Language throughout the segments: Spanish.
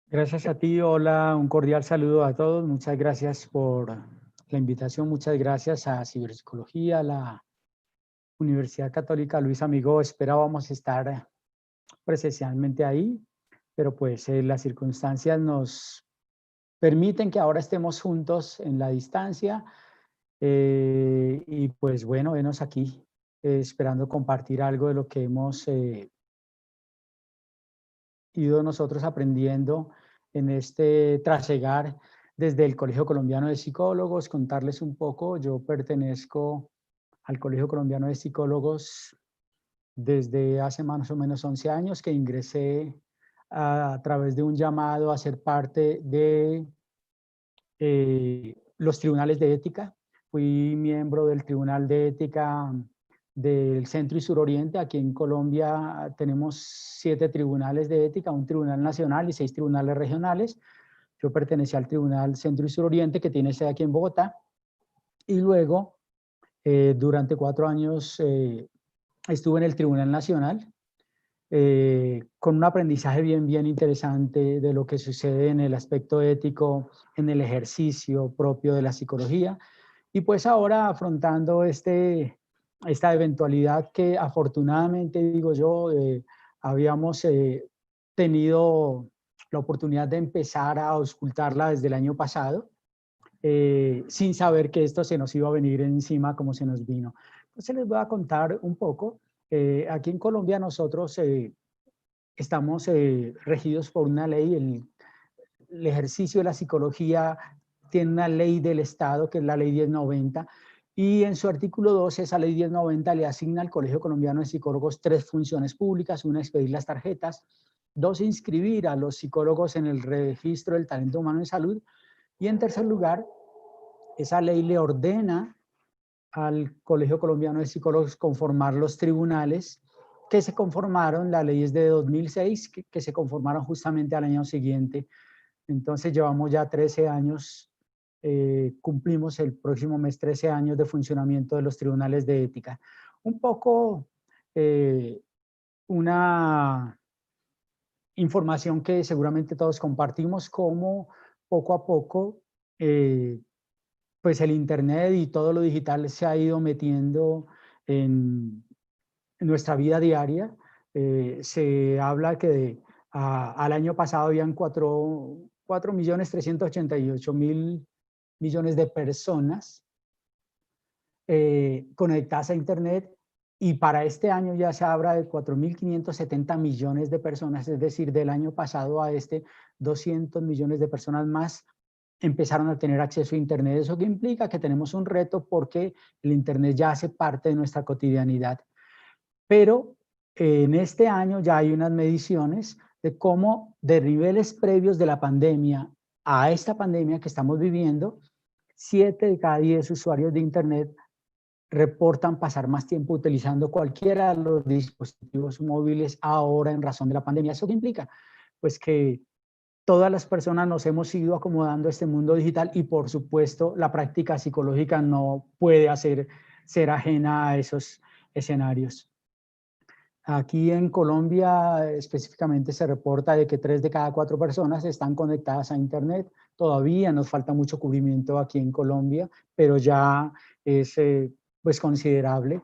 Gracias a ti, hola, un cordial saludo a todos. Muchas gracias por la invitación, muchas gracias a Ciberpsicología, la Universidad Católica Luis Amigo. Esperábamos estar presencialmente ahí, pero pues las circunstancias nos permiten que ahora estemos juntos en la distancia y pues bueno, venos aquí esperando compartir algo de lo que hemos ido nosotros aprendiendo en este trasegar desde el Colegio Colombiano de Psicólogos, contarles un poco. Yo pertenezco al Colegio Colombiano de Psicólogos desde hace más o menos 11 años que ingresé a través de un llamado a ser parte de los tribunales de ética. Fui miembro del Tribunal de Ética del Centro y Suroriente. Aquí en Colombia tenemos 7 tribunales de ética, un tribunal nacional y 6 tribunales regionales. Yo pertenecía al Tribunal Centro y Suroriente, que tiene sede aquí en Bogotá. Y luego, durante 4 años, estuve en el Tribunal Nacional, con un aprendizaje bien interesante de lo que sucede en el aspecto ético, en el ejercicio propio de la psicología. Y pues ahora afrontando esta eventualidad que afortunadamente, digo yo, habíamos tenido la oportunidad de empezar a auscultarla desde el año pasado, sin saber que esto se nos iba a venir encima como se nos vino. Entonces les voy a contar un poco. Aquí en Colombia nosotros estamos regidos por una ley. El ejercicio de la psicología tiene una ley del Estado, que es la ley 1090, y en su artículo 12, esa ley 1090 le asigna al Colegio Colombiano de Psicólogos 3 funciones públicas: una, expedir las tarjetas; 2, inscribir a los psicólogos en el registro del talento humano en salud; y en tercer lugar, esa ley le ordena al Colegio Colombiano de Psicólogos conformar los tribunales que se conformaron. La ley es de 2006, que se conformaron justamente al año siguiente. Entonces llevamos ya 13 años, cumplimos el próximo mes 13 años de funcionamiento de los tribunales de ética. Un poco eh, una información que seguramente todos compartimos, cómo poco a poco pues el Internet y todo lo digital se ha ido metiendo en nuestra vida diaria. Se habla que al año pasado habían 4.388.000 millones de personas conectadas a Internet, y para este año ya se habla de 4.570 millones de personas, es decir, del año pasado a este, 200 millones de personas más empezaron a tener acceso a Internet. ¿Eso qué implica? Que tenemos un reto, porque el Internet ya hace parte de nuestra cotidianidad. Pero en este año ya hay unas mediciones de cómo, de niveles previos de la pandemia a esta pandemia que estamos viviendo, 7 de cada 10 usuarios de Internet reportan pasar más tiempo utilizando cualquiera de los dispositivos móviles ahora en razón de la pandemia. ¿Eso qué implica? Pues que todas las personas nos hemos ido acomodando a este mundo digital, y por supuesto la práctica psicológica no puede ser ajena a esos escenarios. Aquí en Colombia específicamente se reporta de que 3 de cada 4 personas están conectadas a Internet. Todavía nos falta mucho cubrimiento aquí en Colombia, pero ya es pues considerable.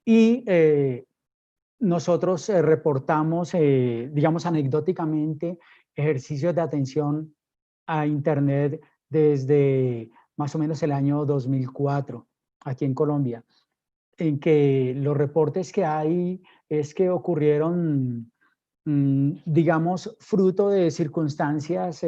Y nosotros reportamos, digamos anecdóticamente, ejercicios de atención a Internet desde más o menos el año 2004 aquí en Colombia, en que los reportes que hay es que ocurrieron, digamos, fruto de circunstancias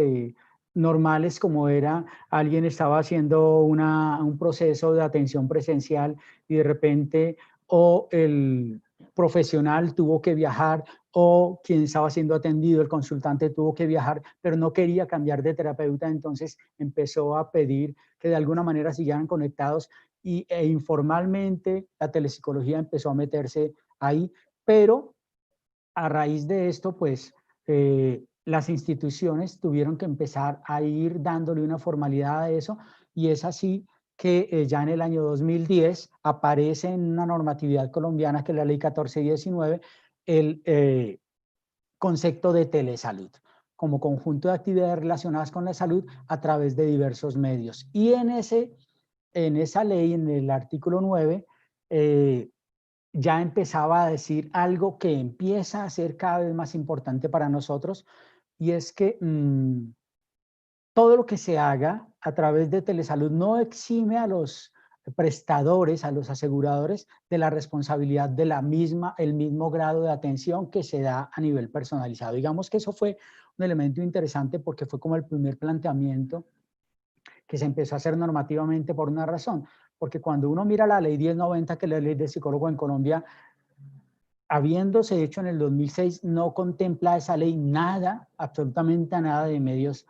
normales, como era alguien estaba haciendo un proceso de atención presencial y de repente o el profesional tuvo que viajar, o quien estaba siendo atendido, el consultante, tuvo que viajar, pero no quería cambiar de terapeuta, entonces empezó a pedir que de alguna manera siguieran conectados, e informalmente la telepsicología empezó a meterse ahí. Pero a raíz de esto, pues las instituciones tuvieron que empezar a ir dándole una formalidad a eso, y es así que ya en el año 2010 aparece en una normatividad colombiana, que es la ley 1419, el concepto de telesalud como conjunto de actividades relacionadas con la salud a través de diversos medios. Y en esa ley, en el artículo 9, ya empezaba a decir algo que empieza a ser cada vez más importante para nosotros, y es que todo lo que se haga a través de telesalud no exime a los prestadores, a los aseguradores, de la responsabilidad de el mismo grado de atención que se da a nivel personalizado. Digamos que eso fue un elemento interesante porque fue como el primer planteamiento que se empezó a hacer normativamente por una razón, porque cuando uno mira la ley 1090, que es la ley del psicólogo en Colombia, habiéndose hecho en el 2006, no contempla esa ley nada, absolutamente nada de medios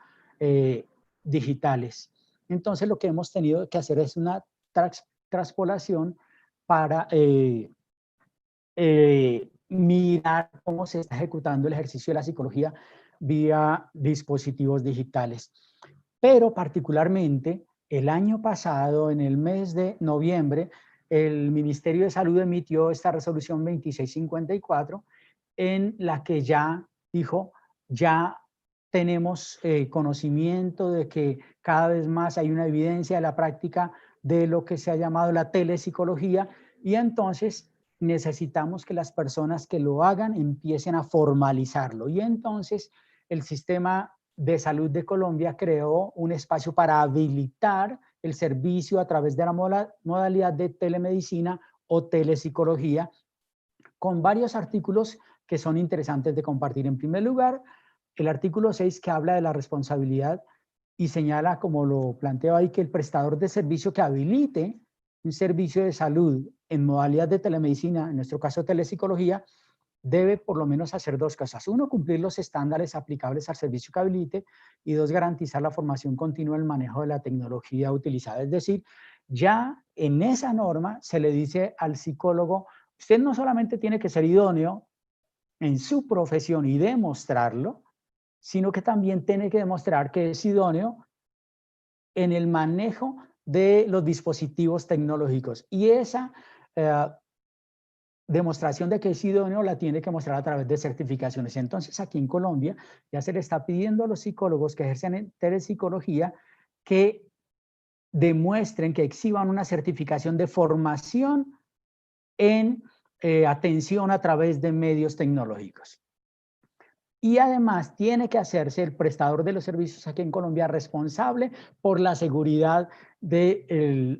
digitales. Entonces lo que hemos tenido que hacer es una transpolación para mirar cómo se está ejecutando el ejercicio de la psicología vía dispositivos digitales. Pero particularmente el año pasado, en el mes de noviembre, el Ministerio de Salud emitió esta resolución 2654 en la que ya dijo, ya tenemos conocimiento de que cada vez más hay una evidencia de la práctica de lo que se ha llamado la telepsicología, y entonces necesitamos que las personas que lo hagan empiecen a formalizarlo. Y entonces el sistema de salud de Colombia creó un espacio para habilitar el servicio a través de la modalidad de telemedicina o telepsicología, con varios artículos que son interesantes de compartir. En primer lugar, el artículo 6, que habla de la responsabilidad y señala, como lo planteo ahí, que el prestador de servicio que habilite un servicio de salud en modalidad de telemedicina, en nuestro caso telepsicología, debe por lo menos hacer dos cosas. Uno, cumplir los estándares aplicables al servicio que habilite, y dos, garantizar la formación continua en el manejo de la tecnología utilizada. Es decir, ya en esa norma se le dice al psicólogo, usted no solamente tiene que ser idóneo en su profesión y demostrarlo, sino que también tiene que demostrar que es idóneo en el manejo de los dispositivos tecnológicos. Y esa demostración de que es idóneo la tiene que mostrar a través de certificaciones. Entonces, aquí en Colombia ya se le está pidiendo a los psicólogos que ejercen en telepsicología que demuestren, que exhiban una certificación de formación en atención a través de medios tecnológicos. Y además tiene que hacerse el prestador de los servicios aquí en Colombia responsable por la seguridad de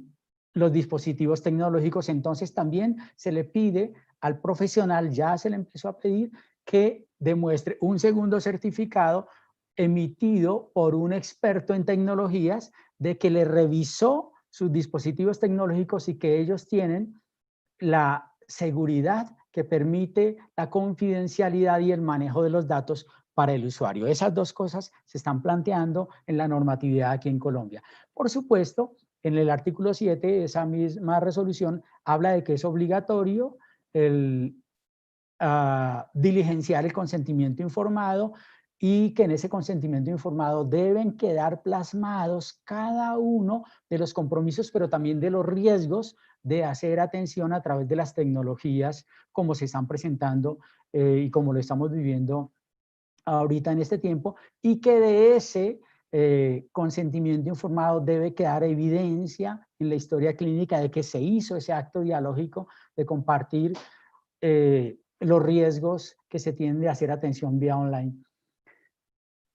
los dispositivos tecnológicos. Entonces también se le pide al profesional, ya se le empezó a pedir, que demuestre un segundo certificado emitido por un experto en tecnologías de que le revisó sus dispositivos tecnológicos y que ellos tienen la seguridad que permite la confidencialidad y el manejo de los datos para el usuario. Esas dos cosas se están planteando en la normatividad aquí en Colombia. Por supuesto, en el artículo 7, esa misma resolución habla de que es obligatorio diligenciar el consentimiento informado, y que en ese consentimiento informado deben quedar plasmados cada uno de los compromisos, pero también de los riesgos de hacer atención a través de las tecnologías como se están presentando y como lo estamos viviendo ahorita en este tiempo, y que de ese consentimiento informado debe quedar evidencia en la historia clínica de que se hizo ese acto dialógico de compartir los riesgos que se tienen de hacer atención vía online.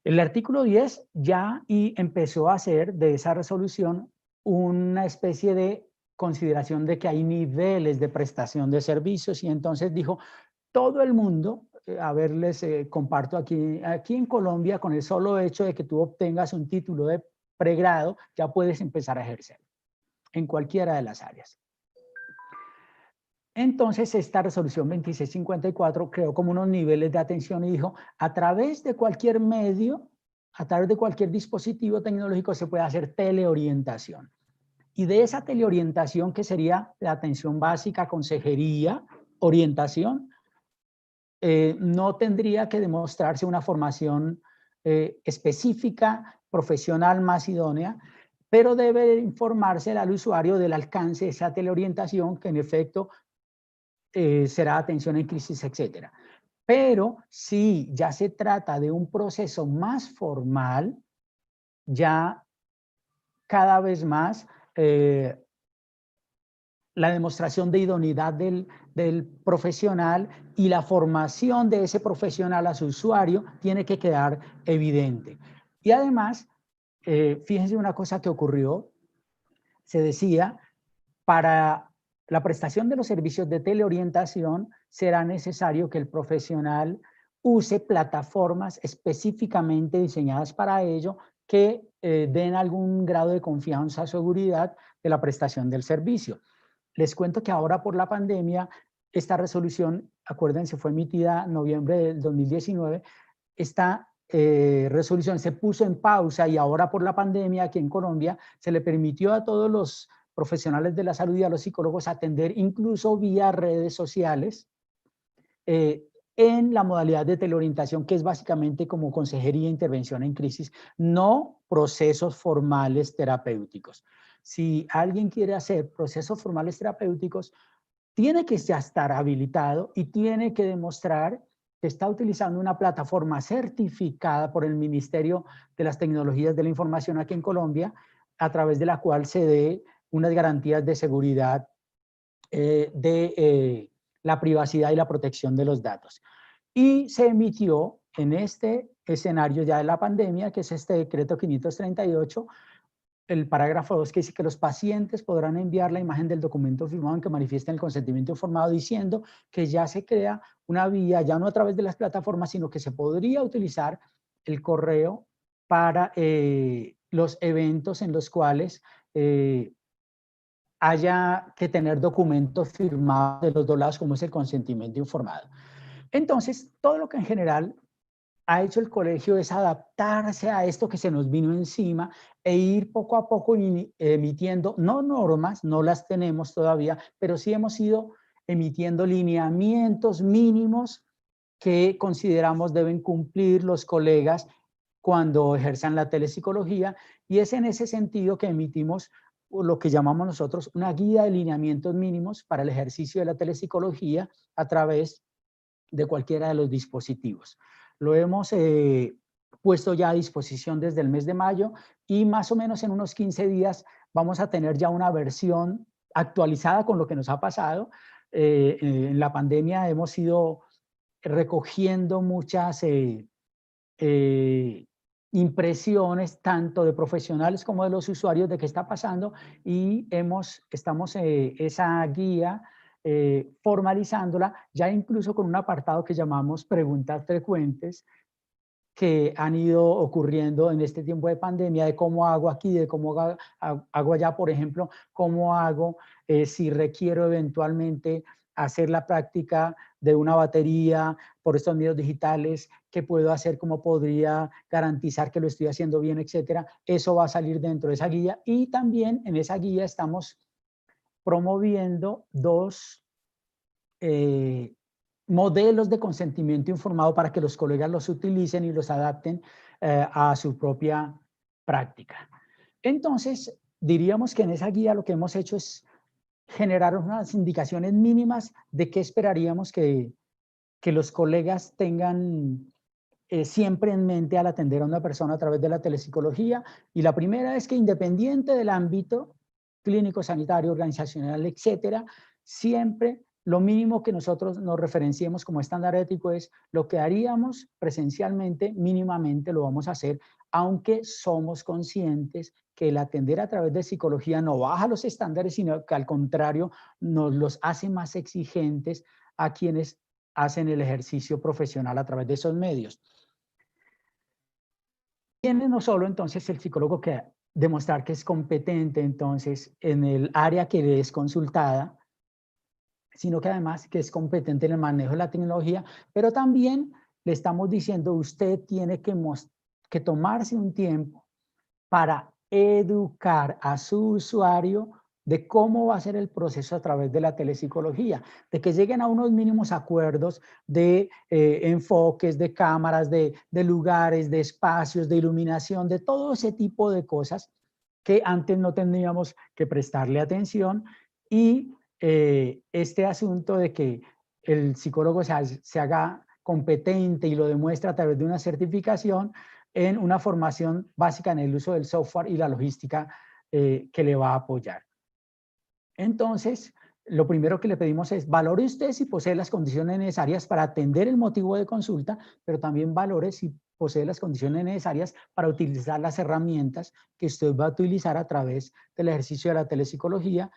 El artículo 10 ya empezó a hacer de esa resolución una especie de consideración de que hay niveles de prestación de servicios, y entonces dijo, todo el mundo, a ver, les comparto aquí en Colombia, con el solo hecho de que tú obtengas un título de pregrado, ya puedes empezar a ejercer en cualquiera de las áreas. Entonces, esta resolución 2654 creó como unos niveles de atención y dijo, a través de cualquier medio, a través de cualquier dispositivo tecnológico se puede hacer teleorientación. Y de esa teleorientación, que sería la atención básica, consejería, orientación, no tendría que demostrarse una formación específica, profesional más idónea, pero debe informarse al usuario del alcance de esa teleorientación, que en efecto será atención en crisis, etcétera. Pero si ya se trata de un proceso más formal, ya cada vez más la demostración de idoneidad del profesional y la formación de ese profesional a su usuario tiene que quedar evidente. Y además, fíjense una cosa que ocurrió, se decía, para la prestación de los servicios de teleorientación será necesario que el profesional use plataformas específicamente diseñadas para ello que den algún grado de confianza o seguridad de la prestación del servicio. Les cuento que ahora por la pandemia, esta resolución, acuérdense, fue emitida en noviembre del 2019, esta resolución se puso en pausa y ahora por la pandemia aquí en Colombia se le permitió a todos los profesionales de la salud y a los psicólogos atender incluso vía redes sociales en la modalidad de teleorientación, que es básicamente como consejería e intervención en crisis, no procesos formales terapéuticos. Si alguien quiere hacer procesos formales terapéuticos, tiene que ya estar habilitado y tiene que demostrar que está utilizando una plataforma certificada por el Ministerio de las Tecnologías de la Información aquí en Colombia, a través de la cual se dé unas garantías de seguridad de la privacidad y la protección de los datos. Y se emitió en este escenario ya de la pandemia, que es este decreto 538, el parágrafo 2 que dice que los pacientes podrán enviar la imagen del documento firmado en que manifiesten el consentimiento informado, diciendo que ya se crea una vía, ya no a través de las plataformas, sino que se podría utilizar el correo para los eventos en los cuales haya que tener documentos firmados de los dos lados, como es el consentimiento informado. Entonces, todo lo que en general ha hecho el colegio es adaptarse a esto que se nos vino encima e ir poco a poco emitiendo, no normas, no las tenemos todavía, pero sí hemos ido emitiendo lineamientos mínimos que consideramos deben cumplir los colegas cuando ejerzan la telepsicología, y es en ese sentido que emitimos lo que llamamos nosotros una guía de lineamientos mínimos para el ejercicio de la telepsicología a través de cualquiera de los dispositivos. Lo hemos puesto ya a disposición desde el mes de mayo y más o menos en unos 15 días vamos a tener ya una versión actualizada con lo que nos ha pasado. En la pandemia hemos ido recogiendo muchas impresiones tanto de profesionales como de los usuarios de qué está pasando y estamos esa guía formalizándola ya incluso con un apartado que llamamos preguntas frecuentes que han ido ocurriendo en este tiempo de pandemia, de cómo hago aquí, de cómo hago allá, por ejemplo, cómo hago si requiero eventualmente hacer la práctica de una batería por estos medios digitales, qué puedo hacer, cómo podría garantizar que lo estoy haciendo bien, etcétera. Eso va a salir dentro de esa guía y también en esa guía estamos promoviendo dos modelos de consentimiento informado para que los colegas los utilicen y los adapten a su propia práctica. Entonces, diríamos que en esa guía lo que hemos hecho es generar unas indicaciones mínimas de qué esperaríamos que los colegas tengan siempre en mente al atender a una persona a través de la telepsicología. Y la primera es que independiente del ámbito clínico, sanitario, organizacional, etcétera, siempre lo mínimo que nosotros nos referenciemos como estándar ético es lo que haríamos presencialmente, mínimamente lo vamos a hacer, aunque somos conscientes que el atender a través de psicología no baja los estándares, sino que al contrario nos los hace más exigentes a quienes hacen el ejercicio profesional a través de esos medios. Tiene no solo entonces el psicólogo que demostrar que es competente entonces en el área que le es consultada, sino que además que es competente en el manejo de la tecnología, pero también le estamos diciendo usted tiene que tomarse un tiempo para educar a su usuario de cómo va a ser el proceso a través de la telepsicología, de que lleguen a unos mínimos acuerdos de enfoques, de cámaras, de lugares, de espacios, de iluminación, de todo ese tipo de cosas que antes no teníamos que prestarle atención y este asunto de que el psicólogo se haga competente y lo demuestra a través de una certificación en una formación básica en el uso del software y la logística que le va a apoyar. Entonces, lo primero que le pedimos es valore usted si posee las condiciones necesarias para atender el motivo de consulta, pero también valore si posee las condiciones necesarias para utilizar las herramientas que usted va a utilizar a través del ejercicio de la telepsicología.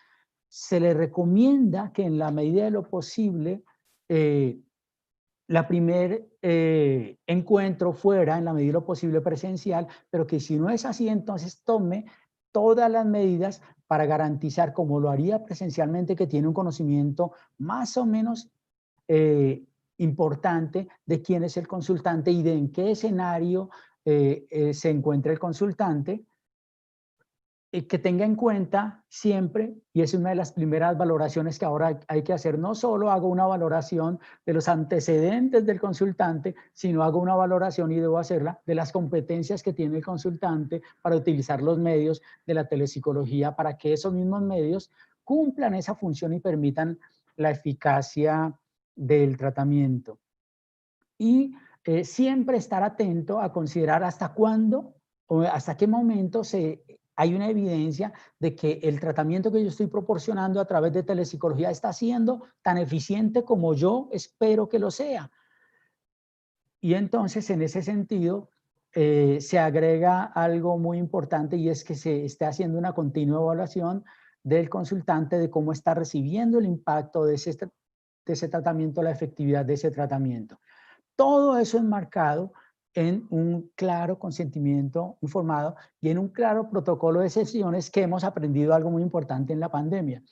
Se le recomienda que en la medida de lo posible la primer encuentro fuera en la medida de lo posible presencial, pero que si no es así, entonces tome todas las medidas para garantizar, como lo haría presencialmente, que tiene un conocimiento más o menos importante de quién es el consultante y de en qué escenario se encuentra el consultante. Que tenga en cuenta siempre, y es una de las primeras valoraciones que ahora hay que hacer, no solo hago una valoración de los antecedentes del consultante, sino hago una valoración, y debo hacerla, de las competencias que tiene el consultante para utilizar los medios de la telepsicología para que esos mismos medios cumplan esa función y permitan la eficacia del tratamiento. Y siempre estar atento a considerar hasta cuándo o hasta qué momento hay una evidencia de que el tratamiento que yo estoy proporcionando a través de telepsicología está siendo tan eficiente como yo espero que lo sea. Y entonces, en ese sentido, se agrega algo muy importante, y es que se esté haciendo una continua evaluación del consultante de cómo está recibiendo el impacto de ese tratamiento, la efectividad de ese tratamiento. Todo eso enmarcado en un claro consentimiento informado y en un claro protocolo de sesiones, que hemos aprendido algo muy importante en la pandemia.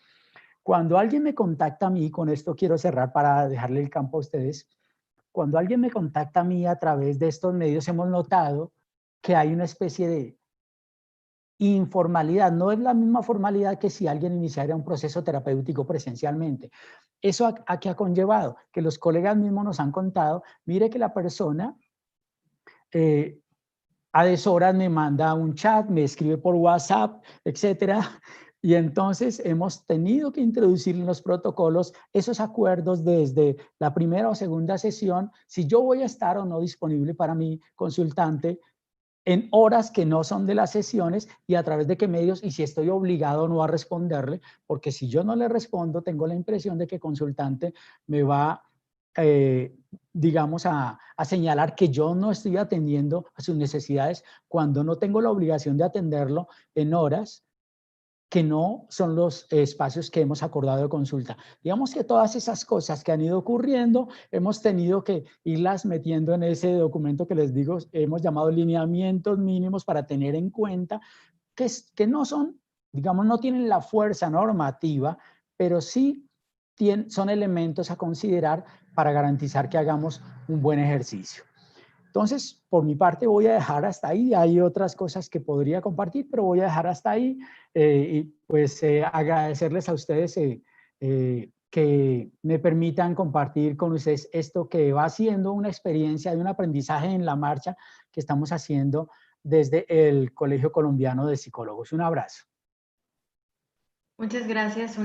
Cuando alguien me contacta a mí, con esto quiero cerrar para dejarle el campo a ustedes, cuando alguien me contacta a mí a través de estos medios, hemos notado que hay una especie de informalidad. No es la misma formalidad que si alguien iniciara un proceso terapéutico presencialmente. ¿Eso a qué ha conllevado? Que los colegas mismos nos han contado, mire que la persona a deshoras me manda un chat, me escribe por WhatsApp, etcétera. Y entonces hemos tenido que introducir en los protocolos esos acuerdos desde la primera o segunda sesión, si yo voy a estar o no disponible para mi consultante en horas que no son de las sesiones, y a través de qué medios, y si estoy obligado o no a responderle, porque si yo no le respondo, tengo la impresión de que el consultante me va, digamos, a señalar que yo no estoy atendiendo a sus necesidades, cuando no tengo la obligación de atenderlo en horas que no son los espacios que hemos acordado de consulta. Digamos que todas esas cosas que han ido ocurriendo, hemos tenido que irlas metiendo en ese documento que les digo, hemos llamado lineamientos mínimos, para tener en cuenta que no son, digamos, no tienen la fuerza normativa, pero sí son elementos a considerar para garantizar que hagamos un buen ejercicio. Entonces, por mi parte voy a dejar hasta ahí. Hay otras cosas que podría compartir, pero voy a dejar hasta ahí. Y pues agradecerles a ustedes que me permitan compartir con ustedes esto que va siendo una experiencia de un aprendizaje en la marcha que estamos haciendo desde el Colegio Colombiano de Psicólogos. Un abrazo. Muchas gracias.